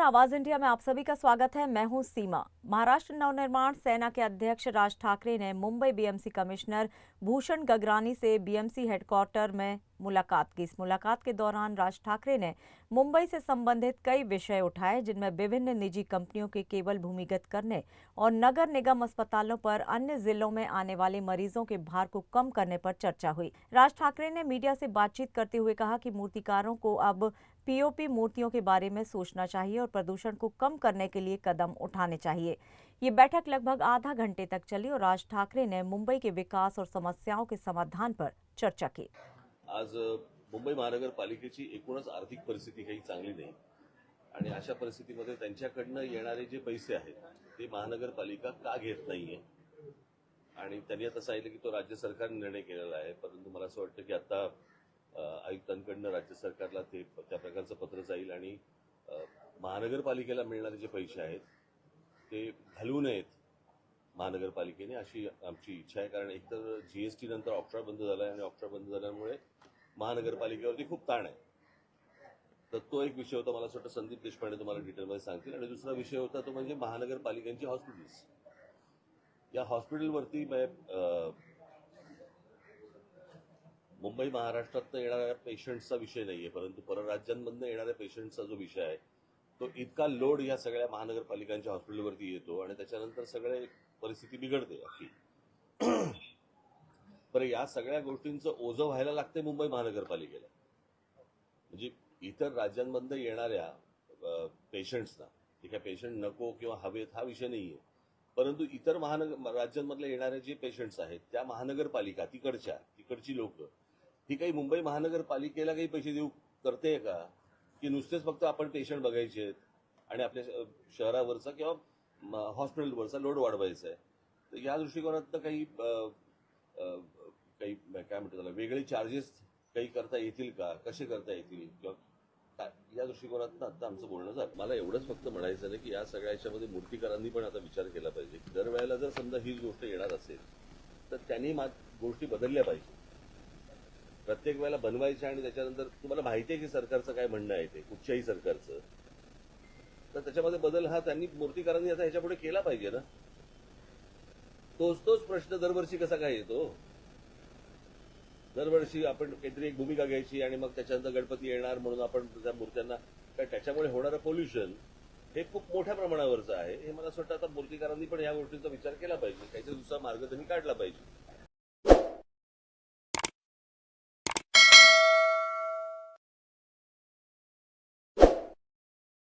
आवाज इंडिया में आप सभी का स्वागत है। मैं हूं सीमा। महाराष्ट्र नवनिर्माण सेना के अध्यक्ष राज ठाकरे ने मुंबई बीएमसी कमिश्नर भूषण गगरानी से बीएमसी हेडक्वार्टर में मुलाकात की। इस मुलाकात के दौरान राज ठाकरे ने मुंबई से संबंधित कई विषय उठाए, जिनमें विभिन्न निजी कंपनियों के केबल भूमिगत करने और नगर निगम अस्पतालों पर अन्य जिलों में आने वाले मरीजों के भार को कम करने पर चर्चा हुई। राज ठाकरे ने मीडिया से बातचीत करते हुए कहा कि मूर्तिकारों को अब पीओपी मूर्तियों के बारे में सोचना चाहिए और प्रदूषण को कम करने के लिए कदम उठाने चाहिए। ये बैठक लगभग आधा घंटे तक चली और राज ठाकरे ने मुंबई के विकास और समस्याओं के समाधान पर चर्चा की। आज मुंबई महानगरपालिकेची एकूणच आर्थिक परिस्थिती काही चांगली नाही आणि अशा परिस्थितीमध्ये त्यांच्याकडनं येणारे जे पैसे आहेत ते महानगरपालिका का घेत नाहीये आणि त्यांनी आता सांगितलं की तो राज्य सरकारने निर्णय केलेला आहे, परंतु मला असं वाटतं की आता आयुक्तांकडनं राज्य सरकारला ते त्या प्रकारचं पत्र जाईल आणि महानगरपालिकेला मिळणारे जे पैसे आहेत ते घालवू नयेत महानगरपालिकेने, अशी आमची इच्छा आहे। कारण एकतर जीएसटी नंतर ऑप्शॉर बंद झाला आहे आणि ऑप्शॉर बंद झाल्यामुळे महानगरपालिकेवरती खूप ताण आहे। तर तो एक विषय होता। मला असं वाटतं संदीप देशपांडे तुम्हाला डिटेलमध्ये सांगतील। आणि दुसरा विषय होता तो म्हणजे महानगरपालिकांची हॉस्पिटल्स। या हॉस्पिटलवरती मुंबई महाराष्ट्रातनं येणाऱ्या पेशंट्सचा विषय नाहीये, परंतु परराज्यांमधनं येणाऱ्या पेशंट्सचा जो विषय आहे तो इतका लोड या सगळ्या महानगरपालिकांच्या हॉस्पिटलवरती येतो आणि त्याच्यानंतर सगळे परिस्थिती बिघडते अशी। बरं, या सगळ्या गोष्टींचं ओझं व्हायला लागते मुंबई महानगरपालिकेला। म्हणजे इतर राज्यांमधनं येणाऱ्या पेशंट्सना, ठीक आहे, पेशंट नको किंवा हवेत हा विषय नाहीये, परंतु इतर राज्यांमधले येणारे जे पेशंट्स आहेत त्या महानगरपालिका तिकडची लोक ही काही मुंबई महानगरपालिकेला काही पैसे देऊ करते का, की नुसतेच फक्त आपण पेशंट बघायचे आहेत आणि आपल्या शहरावरचा किंवा हॉस्पिटलवरचा लोड वाढवायचा आहे। तर या दृष्टिकोनातनं काही काय म्हणतात त्याला वेगळे चार्जेस काही करता येतील का, कसे करता येतील किंवा या दृष्टिकोनातनं आता आमचं बोलणं झालं। मला एवढंच फक्त म्हणायचं नाही की या सगळ्या याच्यामध्ये मूर्तिकारांनी पण आता विचार केला पाहिजे की दरवेळेला जर समजा हीच गोष्ट येणार असेल तर त्यांनी गोष्टी बदलल्या पाहिजे। प्रत्येक वेळेला बनवायच्या आणि त्याच्यानंतर तुम्हाला माहिती आहे की सरकारचं काय म्हणणं आहे ते कुठच्याही सरकारचं, तर त्याच्यामध्ये बदल हा त्यांनी मूर्तिकारांनी आता ह्याच्यापुढे केला पाहिजे ना। तोच प्रश्न दरवर्षी कसा काय येतो? दरवर्षी आपण काहीतरी एक भूमिका घ्यायची आणि मग त्याच्यानंतर गणपती येणार म्हणून आपण त्या मूर्त्यांना, त्याच्यामुळे होणारं पोल्युशन हे खूप मोठ्या प्रमाणावरचं आहे। हे मला असं वाटतं आता मूर्तिकारांनी पण या गोष्टींचा विचार केला पाहिजे, काहीतरी दुसरा मार्ग त्यांनी काढला पाहिजे।